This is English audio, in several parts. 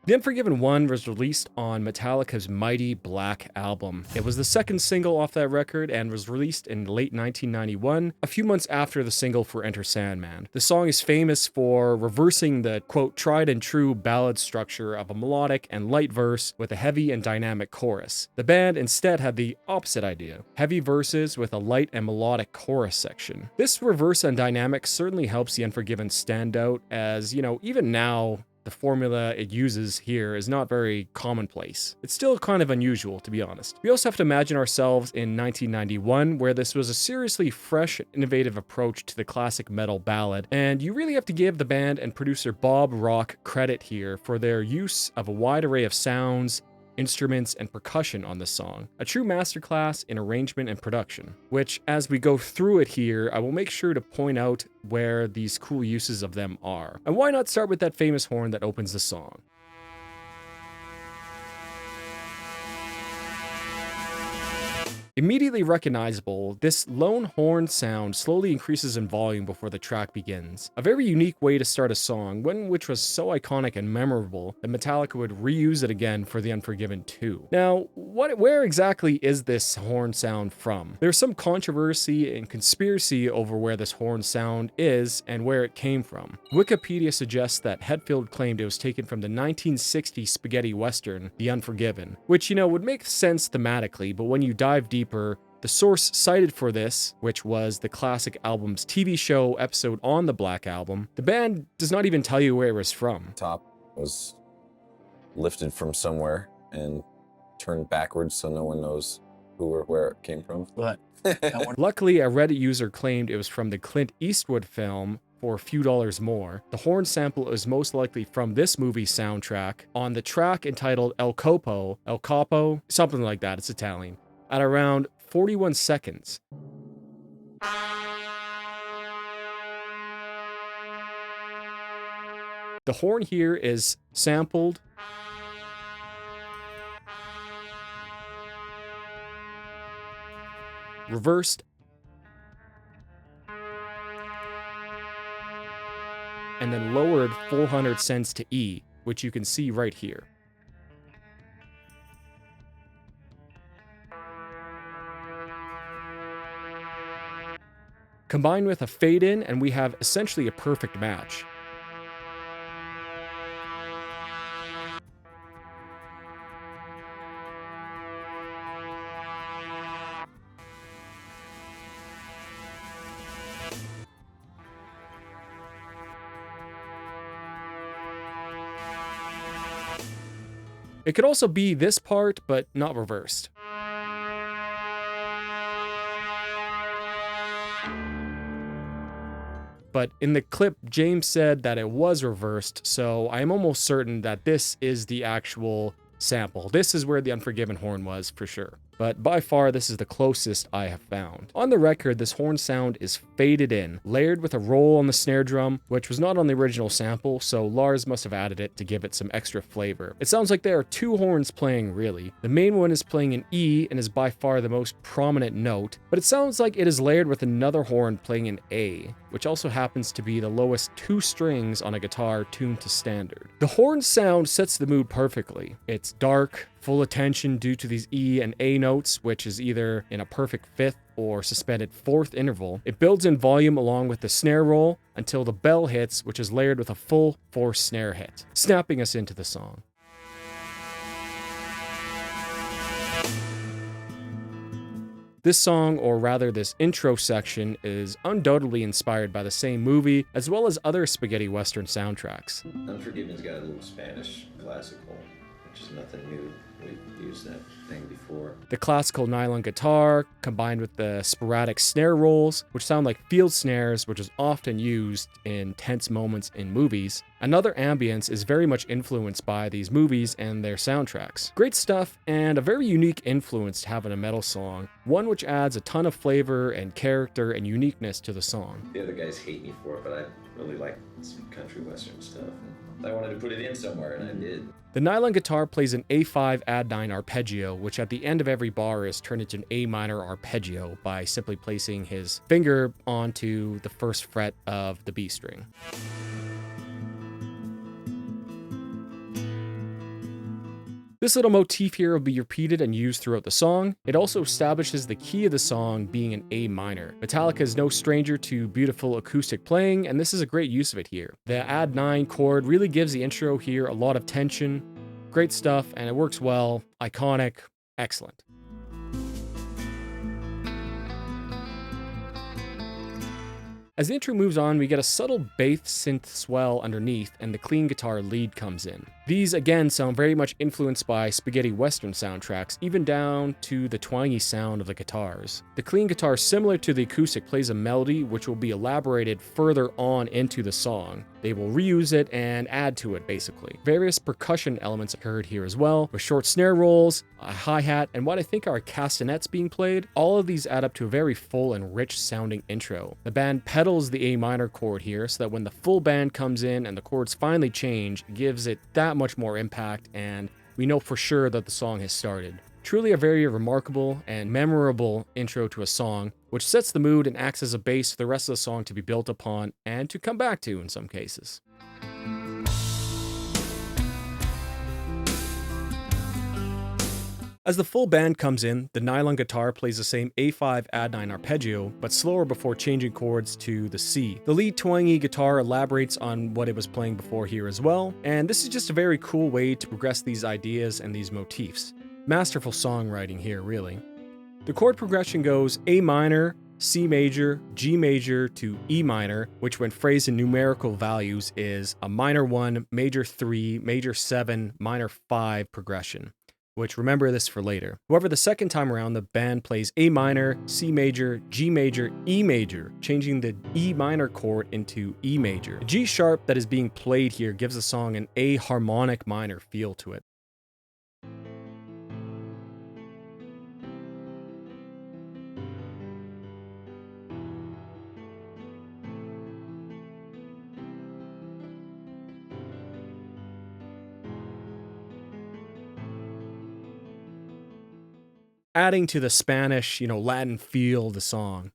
The Unforgiven 1 was released on Metallica's Mighty Black album. It was the second single off that record and was released in late 1991, a few months after the single for Enter Sandman. The song is famous for reversing the, quote, tried and true ballad structure of a melodic and light verse with a heavy and dynamic chorus. The band instead had the opposite idea, heavy verses with a light and melodic chorus section. This reverse and dynamic certainly helps the Unforgiven stand out, as, even now, the formula it uses here is not very commonplace. It's still kind of unusual, to be honest. We also have to imagine ourselves in 1991, where this was a seriously fresh and innovative approach to the classic metal ballad, and you really have to give the band and producer Bob Rock credit here for their use of a wide array of sounds, instruments, and percussion on this song. A true masterclass in arrangement and production, which, as we go through it here, I will make sure to point out where these cool uses of them are. And why not start with that famous horn that opens the song? Immediately recognizable, this lone horn sound slowly increases in volume before the track begins. A very unique way to start a song, one which was so iconic and memorable that Metallica would reuse it again for The Unforgiven 2. Now, where exactly is this horn sound from? There's some controversy and conspiracy over where this horn sound is and where it came from. Wikipedia suggests that Hetfield claimed it was taken from the 1960s spaghetti western, The Unforgiven, which, would make sense thematically, but when you dive deep, the source cited for this, which was the classic album's TV show episode on the Black Album, the band does not even tell you where it was from. Top was lifted from somewhere and turned backwards so no one knows who or where it came from. But Luckily, a Reddit user claimed it was from the Clint Eastwood film for a few dollars more. The horn sample is most likely from this movie soundtrack on the track entitled El Capo, something like that, it's Italian, at around 41 seconds. The horn here is sampled, reversed, and then lowered 400 cents to E, which you can see right here. Combined with a fade in, and we have essentially a perfect match. It could also be this part, but not reversed. But in the clip, James said that it was reversed, so I am almost certain that this is the actual sample. This is where the Unforgiven horn was, for sure. But by far, this is the closest I have found. On the record, this horn sound is faded in, layered with a roll on the snare drum, which was not on the original sample, so Lars must have added it to give it some extra flavor. It sounds like there are two horns playing, really. The main one is playing an E and is by far the most prominent note, but it sounds like it is layered with another horn playing an A, which also happens to be the lowest two strings on a guitar tuned to standard. The horn sound sets the mood perfectly. It's dark, full of tension due to these E and A notes, which is either in a perfect fifth or suspended fourth interval. It builds in volume along with the snare roll until the bell hits, which is layered with a full force snare hit, snapping us into the song. This song, or rather this intro section, is undoubtedly inspired by the same movie, as well as other spaghetti western soundtracks. Unforgiven's got a little Spanish classical, which is nothing new. We've used that thing before. The classical nylon guitar, combined with the sporadic snare rolls, which sound like field snares, which is often used in tense moments in movies. Another ambience is very much influenced by these movies and their soundtracks. Great stuff, and a very unique influence to have in a metal song, one which adds a ton of flavor and character and uniqueness to the song. The other guys hate me for it, but I really like some country western stuff. And I wanted to put it in somewhere, and I did. The nylon guitar plays an A5 add 9 arpeggio, which at the end of every bar is turned into an A minor arpeggio by simply placing his finger onto the first fret of the B string. This little motif here will be repeated and used throughout the song. It also establishes the key of the song being an A minor. Metallica is no stranger to beautiful acoustic playing, and this is a great use of it here. The add 9 chord really gives the intro here a lot of tension. Great stuff, and it works well. Iconic. Excellent. As the intro moves on, we get a subtle bass synth swell underneath, and the clean guitar lead comes in. These again sound very much influenced by spaghetti western soundtracks, even down to the twangy sound of the guitars. The clean guitar, similar to the acoustic, plays a melody which will be elaborated further on into the song. They will reuse it and add to it, basically. Various percussion elements occurred here as well, with short snare rolls, a hi-hat, and what I think are castanets being played. All of these add up to a very full and rich sounding intro. The band pedals the A minor chord here so that when the full band comes in and the chords finally change, it gives it that much more impact, and we know for sure that the song has started. Truly a very remarkable and memorable intro to a song, which sets the mood and acts as a base for the rest of the song to be built upon and to come back to in some cases. As the full band comes in, the nylon guitar plays the same A5 add 9 arpeggio, but slower before changing chords to the C. The lead twangy guitar elaborates on what it was playing before here as well, and this is just a very cool way to progress these ideas and these motifs. Masterful songwriting here, really. The chord progression goes A minor, C major, G major to E minor, which when phrased in numerical values is a minor 1, major 3, major 7, minor 5 progression. Which, remember this for later. However, the second time around, the band plays A minor, C major, G major, E major, changing the E minor chord into E major. The G sharp that is being played here gives the song an A harmonic minor feel to it. Adding to the Spanish, Latin feel of the song.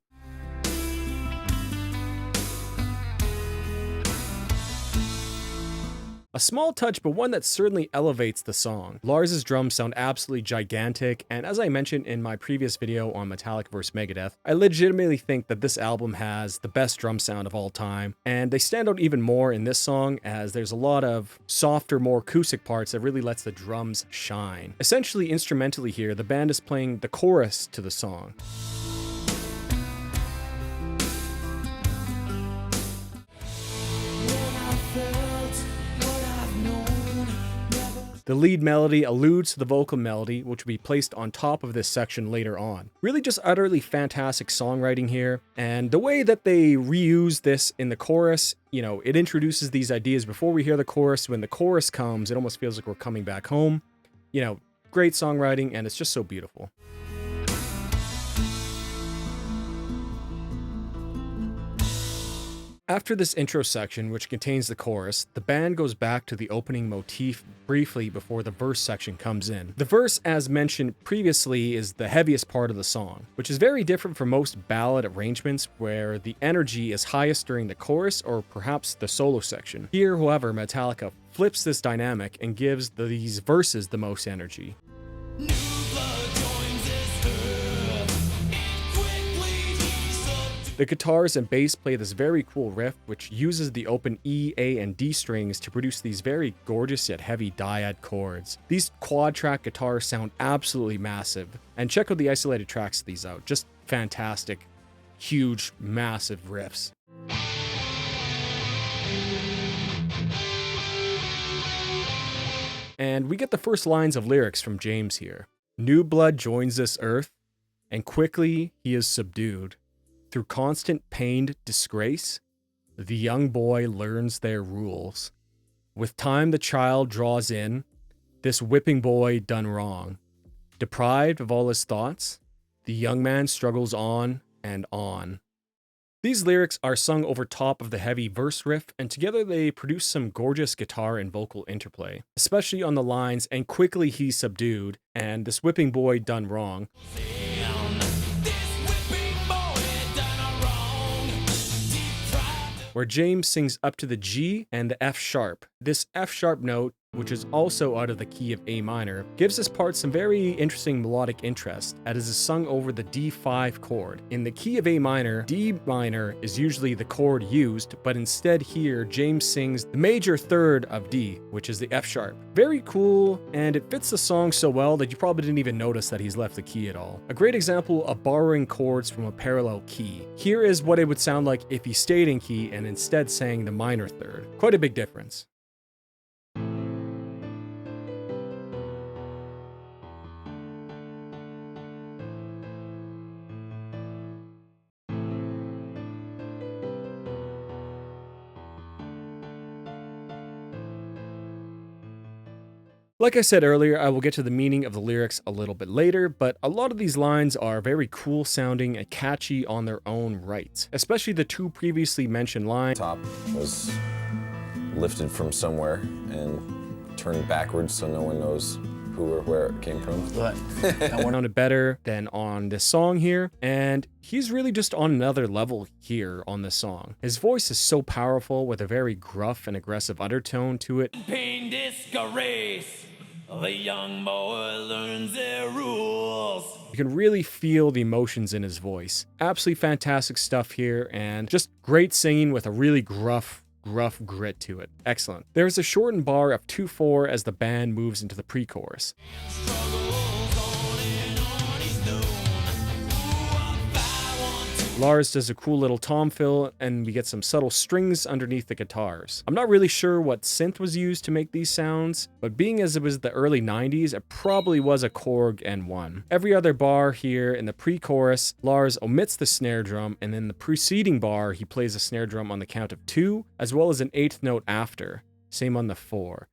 A small touch, but one that certainly elevates the song. Lars's drums sound absolutely gigantic, and as I mentioned in my previous video on Metallica vs. Megadeth, I legitimately think that this album has the best drum sound of all time, and they stand out even more in this song as there's a lot of softer, more acoustic parts that really lets the drums shine. Essentially, instrumentally here, the band is playing the chorus to the song. The lead melody alludes to the vocal melody, which will be placed on top of this section later on. Really just utterly fantastic songwriting here, and the way that they reuse this in the chorus, it introduces these ideas before we hear the chorus. When the chorus comes, it almost feels like we're coming back home. Great songwriting, and it's just so beautiful. After this intro section, which contains the chorus, the band goes back to the opening motif briefly before the verse section comes in. The verse, as mentioned previously, is the heaviest part of the song, which is very different from most ballad arrangements where the energy is highest during the chorus or perhaps the solo section. Here, however, Metallica flips this dynamic and gives these verses the most energy. The guitars and bass play this very cool riff, which uses the open E, A, and D strings to produce these very gorgeous yet heavy dyad chords. These quad-track guitars sound absolutely massive, and check out the isolated tracks of these out. Just fantastic, huge, massive riffs. And we get the first lines of lyrics from James here. New blood joins this earth, and quickly he is subdued. Through constant pained disgrace, the young boy learns their rules. With time the child draws in, this whipping boy done wrong. Deprived of all his thoughts, the young man struggles on and on. These lyrics are sung over top of the heavy verse riff, and together they produce some gorgeous guitar and vocal interplay, especially on the lines, and quickly he's subdued, and this whipping boy done wrong. Where James sings up to the G and the F sharp. This F sharp note which is also out of the key of A minor, gives this part some very interesting melodic interest, as it is sung over the D5 chord. In the key of A minor, D minor is usually the chord used, but instead here, James sings the major third of D, which is the F sharp. Very cool, and it fits the song so well that you probably didn't even notice that he's left the key at all. A great example of borrowing chords from a parallel key. Here is what it would sound like if he stayed in key and instead sang the minor third. Quite a big difference. Like I said earlier, I will get to the meaning of the lyrics a little bit later, but a lot of these lines are very cool sounding and catchy on their own right, especially the two previously mentioned lines. Top was lifted from somewhere and turned backwards so no one knows who or where it came from. But that sounded better than on this song here, and he's really just on another level here on this song. His voice is so powerful with a very gruff and aggressive undertone to it. Pain disgrace. The young boy learns their rules. You can really feel the emotions in his voice. Absolutely fantastic stuff here, and just great singing with a really gruff grit to it. Excellent. There's a shortened bar of 2/4 as the band moves into the pre-chorus. Lars does a cool little tom fill, and we get some subtle strings underneath the guitars. I'm not really sure what synth was used to make these sounds, but being as it was the early 90s, it probably was a Korg N1. Every other bar here in the pre-chorus, Lars omits the snare drum, and in the preceding bar, he plays a snare drum on the count of 2, as well as an 8th note after. Same on the 4.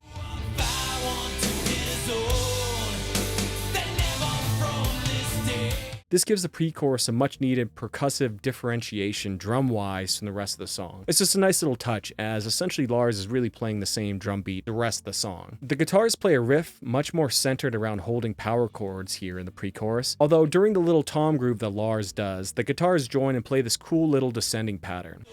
This gives the pre-chorus a much needed percussive differentiation drum-wise from the rest of the song. It's just a nice little touch, as essentially Lars is really playing the same drum beat the rest of the song. The guitars play a riff much more centered around holding power chords here in the pre-chorus, although during the little tom groove that Lars does, the guitars join and play this cool little descending pattern.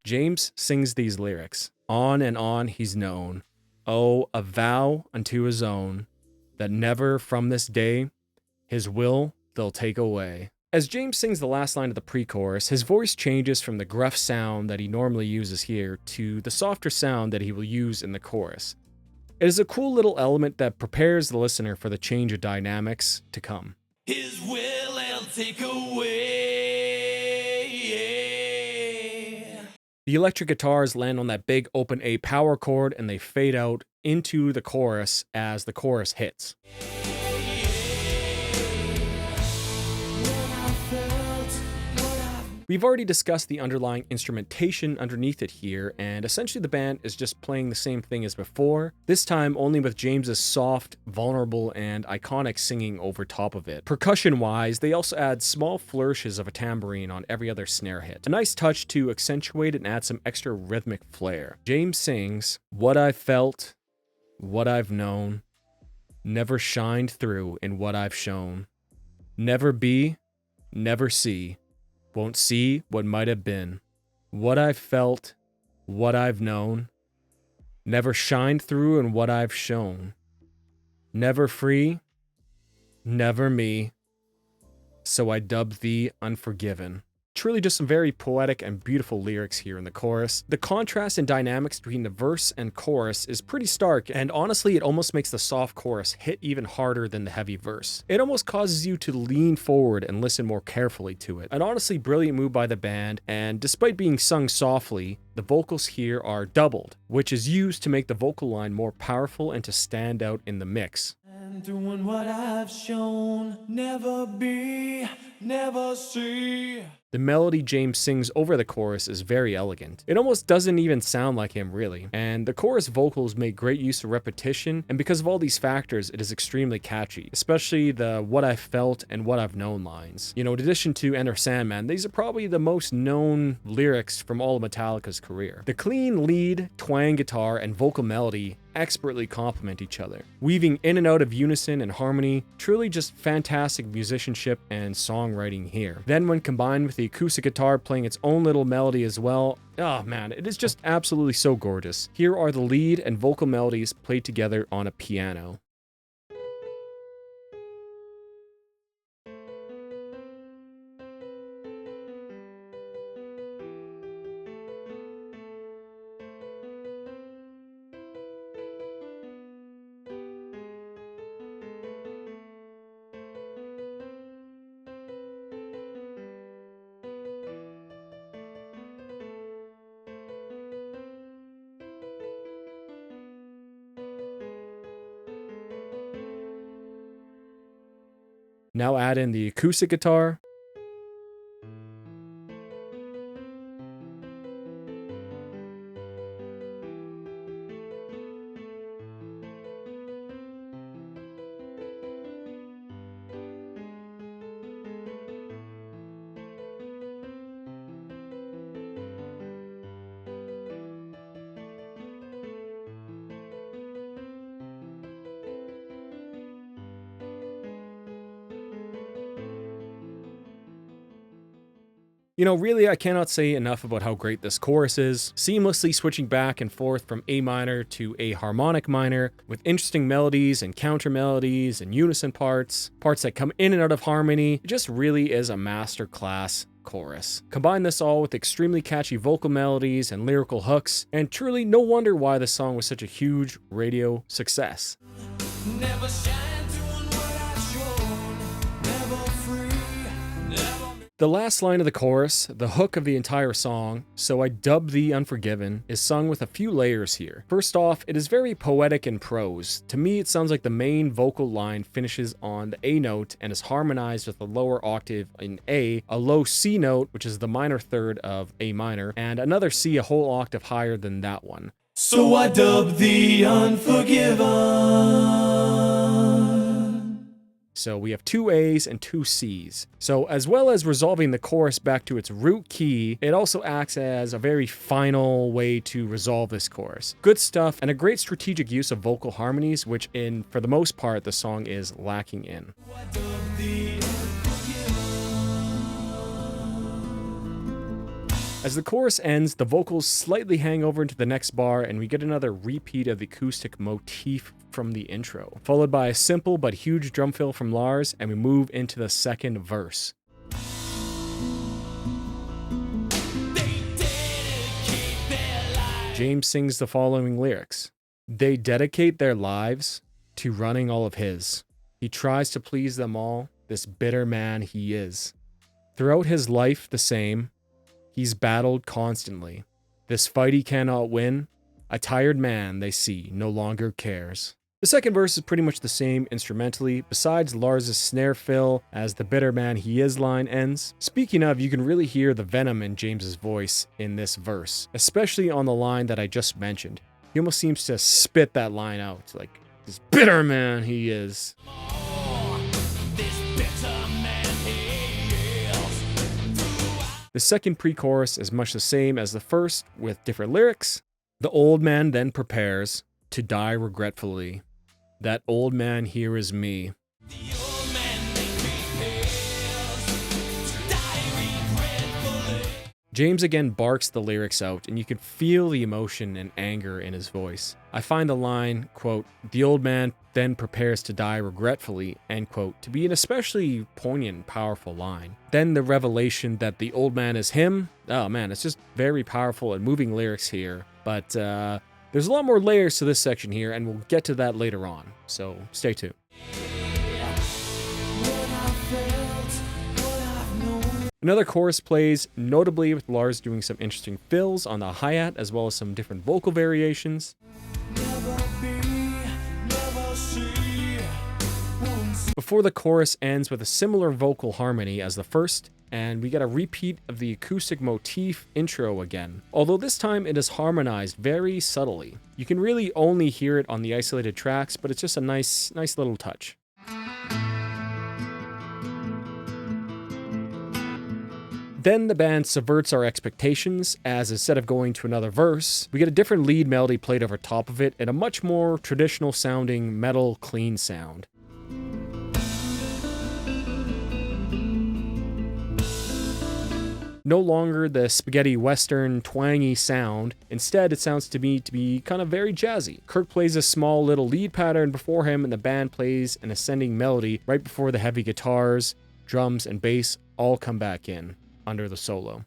James sings these lyrics. On and on he's known. Oh, a vow unto his own, that never from this day his will they'll take away. As James sings the last line of the pre-chorus, his voice changes from the gruff sound that he normally uses here to the softer sound that he will use in the chorus. It is a cool little element that prepares the listener for the change of dynamics to come. His will they'll take away. The electric guitars land on that big open A power chord, and they fade out into the chorus as the chorus hits. We've already discussed the underlying instrumentation underneath it here, and essentially the band is just playing the same thing as before, this time only with James's soft, vulnerable, and iconic singing over top of it. Percussion-wise, they also add small flourishes of a tambourine on every other snare hit. A nice touch to accentuate and add some extra rhythmic flair. James sings, "What I've felt, what I've known, never shined through in what I've shown. Never be, never see. Won't see what might have been. What I've felt, what I've known, never shined through in what I've shown. Never free, never me, so I dub thee Unforgiven." Truly just some very poetic and beautiful lyrics here in the chorus. The contrast and dynamics between the verse and chorus is pretty stark, and honestly it almost makes the soft chorus hit even harder than the heavy verse. It almost causes you to lean forward and listen more carefully to it. An honestly brilliant move by the band, and despite being sung softly, the vocals here are doubled, which is used to make the vocal line more powerful and to stand out in the mix. And doing what I've shown, never be, never see. The melody James sings over the chorus is very elegant. It almost doesn't even sound like him really, and the chorus vocals make great use of repetition, and because of all these factors, it is extremely catchy, especially the "what I felt" and "what I've known" lines. You know, in addition to Enter Sandman, these are probably the most known lyrics from all of Metallica's career. The clean lead, twang guitar, and vocal melody expertly complement each other, weaving in and out of unison and harmony. Truly just fantastic musicianship and songwriting here. Then when combined with the acoustic guitar playing its own little melody as well, oh man, it is just absolutely so gorgeous. Here are the lead and vocal melodies played together on a piano. Now add in the acoustic guitar. You know, really, I cannot say enough about how great this chorus is, seamlessly switching back and forth from A minor to a harmonic minor, with interesting melodies and counter melodies and unison parts that come in and out of harmony. It just really is a masterclass chorus. Combine this all with extremely catchy vocal melodies and lyrical hooks, and truly no wonder why this song was such a huge radio success. Never shine doing what I've shown. Never free, never. The last line of the chorus, the hook of the entire song, "So I Dub Thee Unforgiven," is sung with a few layers here. First off, it is very poetic in prose. To me, it sounds like the main vocal line finishes on the A note and is harmonized with a lower octave in A, a low C note, which is the minor third of A minor, and another C a whole octave higher than that one. So I dub thee unforgiven. So we have two A's and two C's. So as well as resolving the chorus back to its root key, it also acts as a very final way to resolve this chorus. Good stuff, and a great strategic use of vocal harmonies, which for the most part, the song is lacking in. So I dub thee unforgiven. As the chorus ends, the vocals slightly hang over into the next bar, and we get another repeat of the acoustic motif from the intro, followed by a simple but huge drum fill from Lars, and we move into the second verse. James sings the following lyrics. They dedicate their lives to running all of his. He tries to please them all, this bitter man he is. Throughout his life the same, he's battled constantly. This fight he cannot win. A tired man, they see, no longer cares. The second verse is pretty much the same instrumentally, besides Lars' snare fill as the bitter man he is line ends. Speaking of, you can really hear the venom in James's voice in this verse, especially on the line that I just mentioned. He almost seems to spit that line out, like, this bitter man he is. The second pre-chorus is much the same as the first, with different lyrics. The old man then prepares to die regretfully. That old man here is me. James again barks the lyrics out, and you can feel the emotion and anger in his voice. I find the line, quote, "The old man then prepares to die regretfully," end quote, to be an especially poignant, powerful line. Then the revelation that the old man is him, oh man, it's just very powerful and moving lyrics here. But there's a lot more layers to this section here, and we'll get to that later on, so stay tuned. Another chorus plays, notably with Lars doing some interesting fills on the hi-hat, as well as some different vocal variations. Before the chorus ends with a similar vocal harmony as the first, and we get a repeat of the acoustic motif intro again, although this time it is harmonized very subtly. You can really only hear it on the isolated tracks, but it's just a nice little touch. Then the band subverts our expectations, as instead of going to another verse, we get a different lead melody played over top of it and a much more traditional sounding metal clean sound. No longer the spaghetti western twangy sound, instead it sounds to me to be kind of very jazzy. Kirk plays a small little lead pattern before him and the band plays an ascending melody right before the heavy guitars, drums, and bass all come back in under the solo.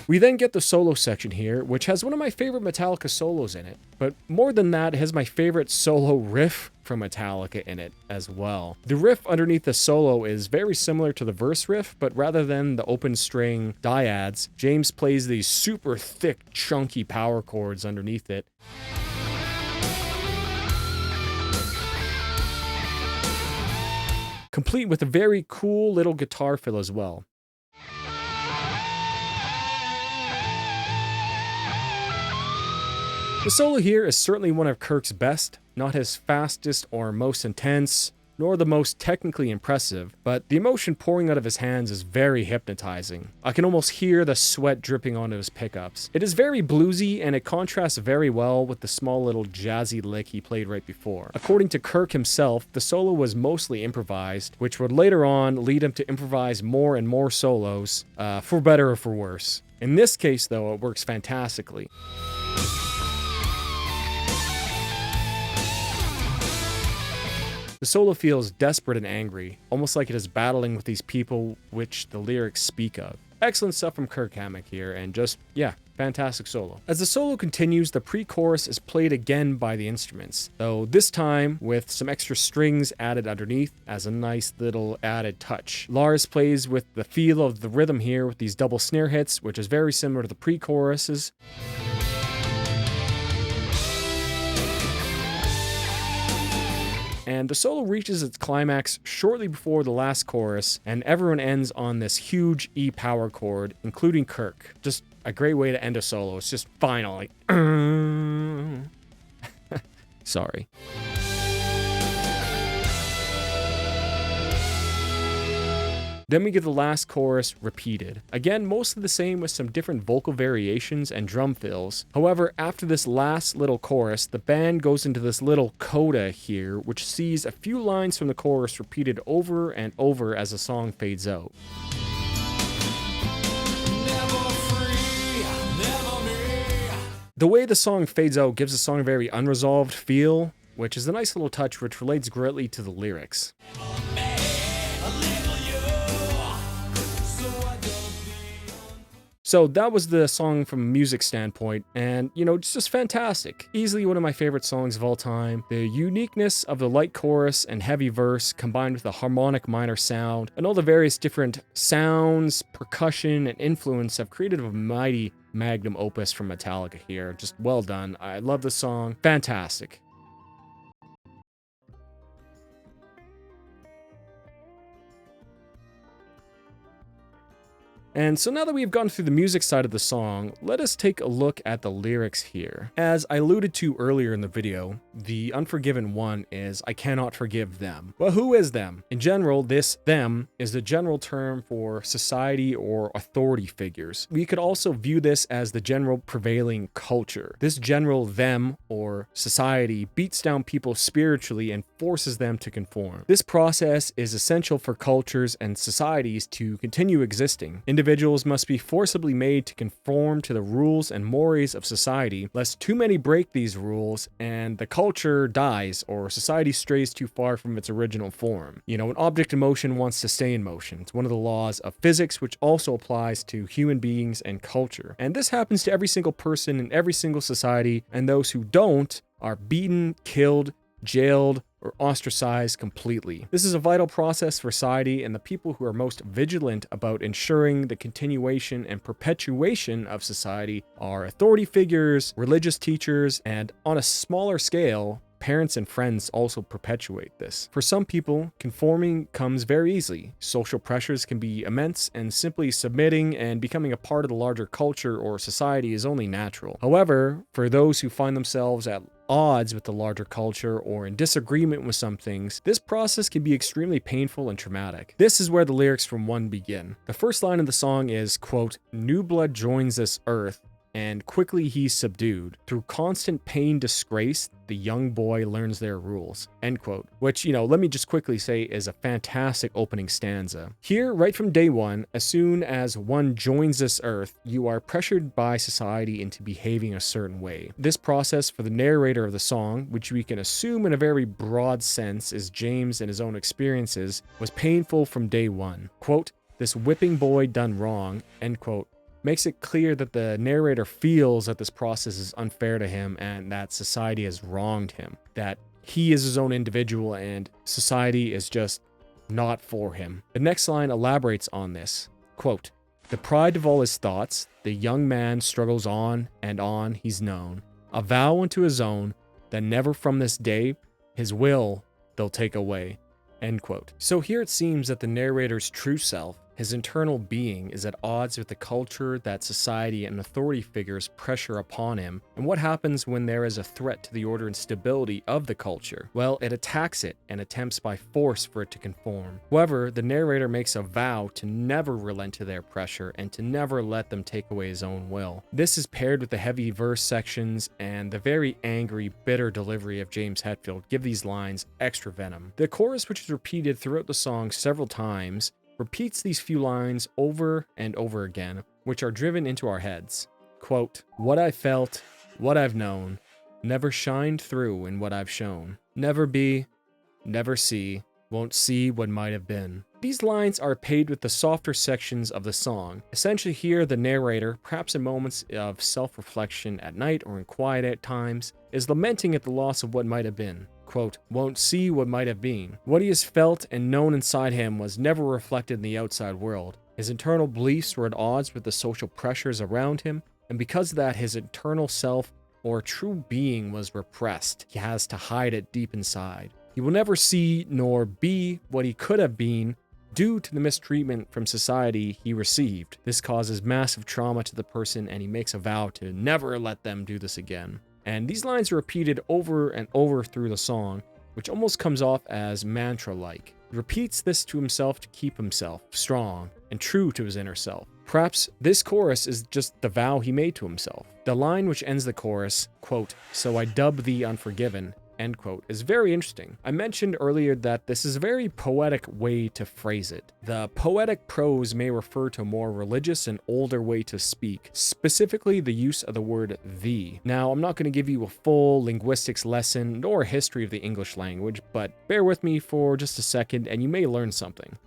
We then get the solo section here, which has one of my favorite Metallica solos in it, but more than that, it has my favorite solo riff from Metallica in it as well. The riff underneath the solo is very similar to the verse riff, but rather than the open string dyads, James plays these super thick, chunky power chords underneath it. Complete with a very cool little guitar fill as well. The solo here is certainly one of Kirk's best, not his fastest or most intense, nor the most technically impressive, but the emotion pouring out of his hands is very hypnotizing. I can almost hear the sweat dripping onto his pickups. It is very bluesy and it contrasts very well with the small little jazzy lick he played right before. According to Kirk himself, the solo was mostly improvised, which would later on lead him to improvise more and more solos, for better or for worse. In this case though, it works fantastically. The solo feels desperate and angry, almost like it is battling with these people which the lyrics speak of. Excellent stuff from Kirk Hammett here, and just, yeah, fantastic solo. As the solo continues, the pre-chorus is played again by the instruments, though this time with some extra strings added underneath as a nice little added touch. Lars plays with the feel of the rhythm here with these double snare hits, which is very similar to the pre-choruses. And the solo reaches its climax shortly before the last chorus, and everyone ends on this huge E power chord, including Kirk. Just a great way to end a solo. It's just final, like, sorry. Then we get the last chorus repeated. Again, mostly the same with some different vocal variations and drum fills. However, after this last little chorus, the band goes into this little coda here, which sees a few lines from the chorus repeated over and over as the song fades out. The way the song fades out gives the song a very unresolved feel, which is a nice little touch which relates greatly to the lyrics. So that was the song from a music standpoint, and it's just fantastic. Easily one of my favorite songs of all time. The uniqueness of the light chorus and heavy verse combined with the harmonic minor sound and all the various different sounds, percussion, and influence have created a mighty magnum opus from Metallica here. Just well done. I love the song. Fantastic. And so now that we've gone through the music side of the song, let us take a look at the lyrics here. As I alluded to earlier in the video, the Unforgiven one is I cannot forgive them. Well, who is them? In general, this them is the general term for society or authority figures. We could also view this as the general prevailing culture. This general them or society beats down people spiritually and forces them to conform. This process is essential for cultures and societies to continue existing. Individuals must be forcibly made to conform to the rules and mores of society, lest too many break these rules and the culture dies or society strays too far from its original form. An object in motion wants to stay in motion. It's one of the laws of physics, which also applies to human beings and culture. And this happens to every single person in every single society, and those who don't are beaten, killed, jailed, or ostracized completely. This is a vital process for society, and the people who are most vigilant about ensuring the continuation and perpetuation of society are authority figures, religious teachers, and on a smaller scale, parents and friends also perpetuate this. For some people, conforming comes very easily. Social pressures can be immense, and simply submitting and becoming a part of the larger culture or society is only natural. However, for those who find themselves at odds with the larger culture or in disagreement with some things, this process can be extremely painful and traumatic. This is where the lyrics from 1 begin. The first line of the song is, quote, "New blood joins this earth, and quickly he's subdued. Through constant pain, disgrace, the young boy learns their rules," end quote. Which, let me just quickly say is a fantastic opening stanza. Here, right from day one, as soon as one joins this earth, you are pressured by society into behaving a certain way. This process for the narrator of the song, which we can assume in a very broad sense is James and his own experiences, was painful from day one. Quote, "This whipping boy done wrong," end quote, makes it clear that the narrator feels that this process is unfair to him and that society has wronged him, that he is his own individual and society is just not for him. The next line elaborates on this. Quote, "The pride of all his thoughts, the young man struggles on he's known. A vow unto his own, that never from this day his will they'll take away," end quote. So here it seems that the narrator's true self, his internal being, is at odds with the culture that society and authority figures pressure upon him. And what happens when there is a threat to the order and stability of the culture? Well, it attacks it and attempts by force for it to conform. However, the narrator makes a vow to never relent to their pressure and to never let them take away his own will. This is paired with the heavy verse sections and the very angry, bitter delivery of James Hetfield give these lines extra venom. The chorus, which is repeated throughout the song several times, repeats these few lines over and over again, which are driven into our heads. Quote, "What I felt, what I've known, never shined through in what I've shown. Never be, never see, won't see what might have been." These lines are paired with the softer sections of the song. Essentially here, the narrator, perhaps in moments of self-reflection at night or in quiet at times, is lamenting at the loss of what might have been. Quote, "Won't see what might have been." What he has felt and known inside him was never reflected in the outside world. His internal beliefs were at odds with the social pressures around him, and because of that, his internal self or true being was repressed. He has to hide it deep inside. He will never see nor be what he could have been due to the mistreatment from society he received. This causes massive trauma to the person, and he makes a vow to never let them do this again. And these lines are repeated over and over through the song, which almost comes off as mantra-like. He repeats this to himself to keep himself strong and true to his inner self. Perhaps this chorus is just the vow he made to himself. The line which ends the chorus, quote, "So I dub thee unforgiven," end quote, is very interesting. I mentioned earlier that this is a very poetic way to phrase it. The poetic prose may refer to a more religious and older way to speak, specifically the use of the word thee. Now, I'm not going to give you a full linguistics lesson nor a history of the English language, but bear with me for just a second and you may learn something.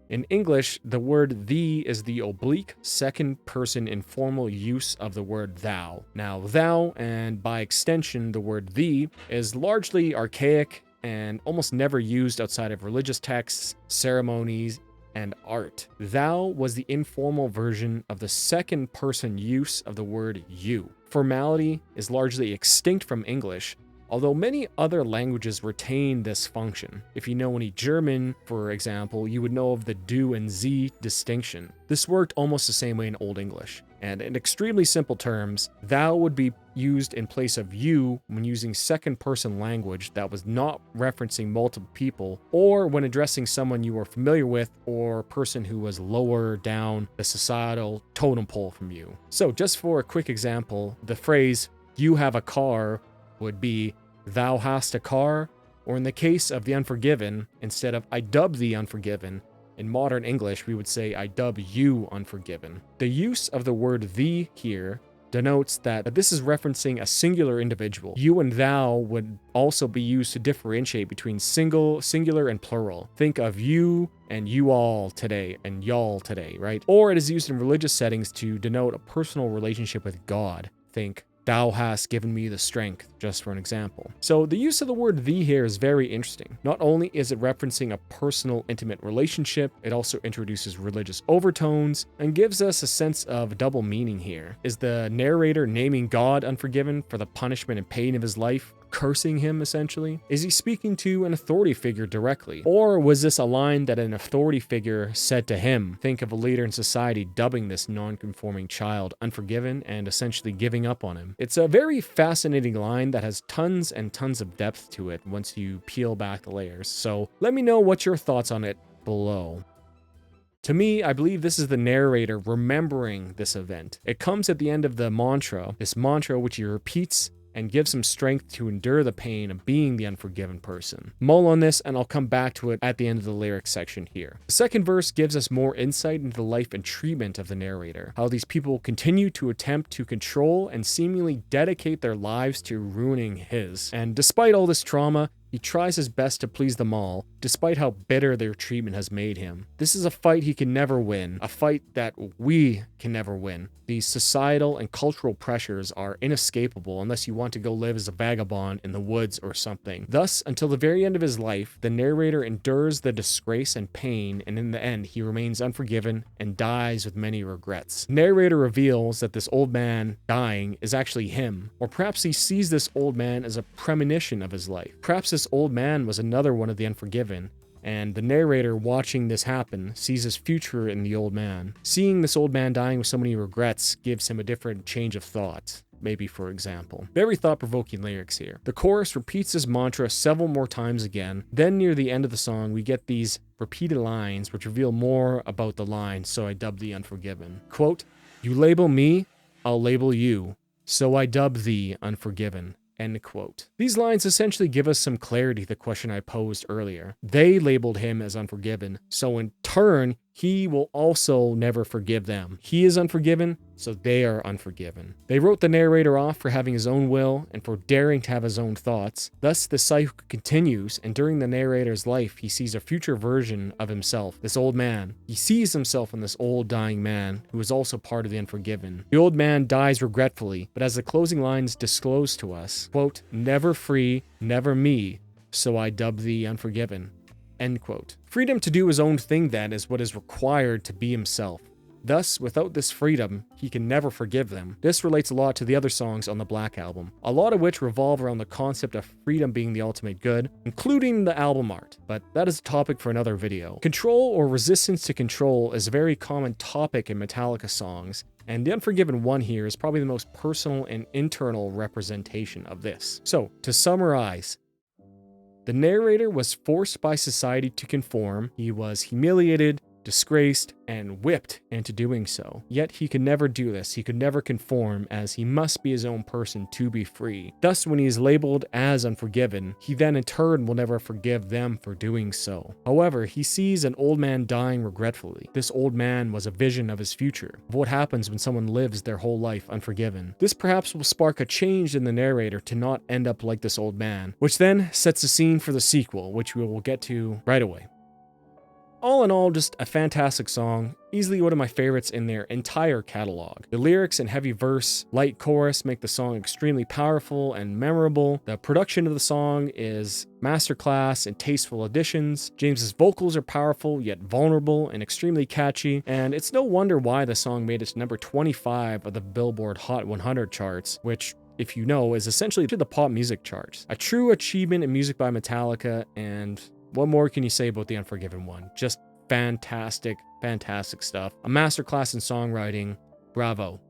In English, the word thee is the oblique second-person informal use of the word thou. Now, thou, and by extension, the word thee, is largely archaic and almost never used outside of religious texts, ceremonies, and art. Thou was the informal version of the second-person use of the word you. Formality is largely extinct from English, although many other languages retain this function. If you know any German, for example, you would know of the du and sie distinction. This worked almost the same way in Old English. And in extremely simple terms, thou would be used in place of you when using second-person language that was not referencing multiple people, or when addressing someone you were familiar with or a person who was lower down the societal totem pole from you. So just for a quick example, the phrase, "you have a car," would be "thou hast a car," or in the case of the Unforgiven, instead of "I dub thee unforgiven," in modern English we would say "I dub you unforgiven." The use of the word thee here denotes that this is referencing a singular individual. You and thou would also be used to differentiate between singular, and plural. Think of you and you all today and y'all today, right? Or it is used in religious settings to denote a personal relationship with God. Think, "Thou hast given me the strength," just for an example. So the use of the word thee here is very interesting. Not only is it referencing a personal, intimate relationship, it also introduces religious overtones and gives us a sense of double meaning here. Is the narrator naming God unforgiven for the punishment and pain of his life? cursing him essentially? Is he speaking to an authority figure directly? Or was this a line that an authority figure said to him? Think of a leader in society dubbing this non-conforming child unforgiven and essentially giving up on him. It's a very fascinating line that has tons and tons of depth to it once you peel back the layers. So let me know what your thoughts on it below. To me, I believe this is the narrator remembering this event. It comes at the end of the mantra, this mantra which he repeats and gives him strength to endure the pain of being the unforgiven person. Mull on this, and I'll come back to it at the end of the lyrics section here. The second verse gives us more insight into the life and treatment of the narrator, how these people continue to attempt to control and seemingly dedicate their lives to ruining his. And despite all this trauma, he tries his best to please them all, despite how bitter their treatment has made him. This is a fight he can never win, a fight that we can never win. These societal and cultural pressures are inescapable unless you want to go live as a vagabond in the woods or something. Thus, until the very end of his life, the narrator endures the disgrace and pain, and in the end, he remains unforgiven and dies with many regrets. The narrator reveals that this old man dying is actually him, or perhaps he sees this old man as a premonition of his life. Perhaps this old man was another one of the unforgiven, and the narrator watching this happen sees his future in the old man. Seeing this old man dying with so many regrets gives him a different change of thought. Maybe, for example. Very thought-provoking lyrics here. The chorus repeats this mantra several more times again. Then near the end of the song, we get these repeated lines which reveal more about the line, so I dub thee unforgiven. Quote, "You label me, I'll label you, so I dub thee unforgiven." End quote. These lines essentially give us some clarity to the question I posed earlier. They labeled him as unforgiven, so in turn, he will also never forgive them. He is unforgiven, so they are unforgiven. They wrote the narrator off for having his own will and for daring to have his own thoughts. Thus, the cycle continues, and during the narrator's life, he sees a future version of himself, this old man. He sees himself in this old dying man, who is also part of the unforgiven. The old man dies regretfully, but as the closing lines disclose to us, quote, "Never free, never me, so I dub thee unforgiven." End quote. Freedom to do his own thing, then, is what is required to be himself. Thus, without this freedom, he can never forgive them. This relates a lot to the other songs on the Black Album, a lot of which revolve around the concept of freedom being the ultimate good, including the album art, but that is a topic for another video. Control or resistance to control is a very common topic in Metallica songs, and the Unforgiven one here is probably the most personal and internal representation of this. So, to summarize, the narrator was forced by society to conform. He was humiliated, disgraced, and whipped into doing so. Yet he could never do this. He could never conform, as he must be his own person to be free. Thus, when he is labeled as unforgiven, he then in turn will never forgive them for doing so. However, he sees an old man dying regretfully. This old man was a vision of his future, of what happens when someone lives their whole life unforgiven. This perhaps will spark a change in the narrator to not end up like this old man, which then sets the scene for the sequel, which we will get to right away. All in all, just a fantastic song, easily one of my favorites in their entire catalog. The lyrics and heavy verse, light chorus make the song extremely powerful and memorable. The production of the song is masterclass and tasteful additions. James's vocals are powerful yet vulnerable and extremely catchy, and it's no wonder why the song made it to number 25 of the Billboard Hot 100 charts, which, if you know, is essentially to the pop music charts. A true achievement in music by Metallica, and what more can you say about the Unforgiven one? Just fantastic, fantastic stuff. A masterclass in songwriting. Bravo.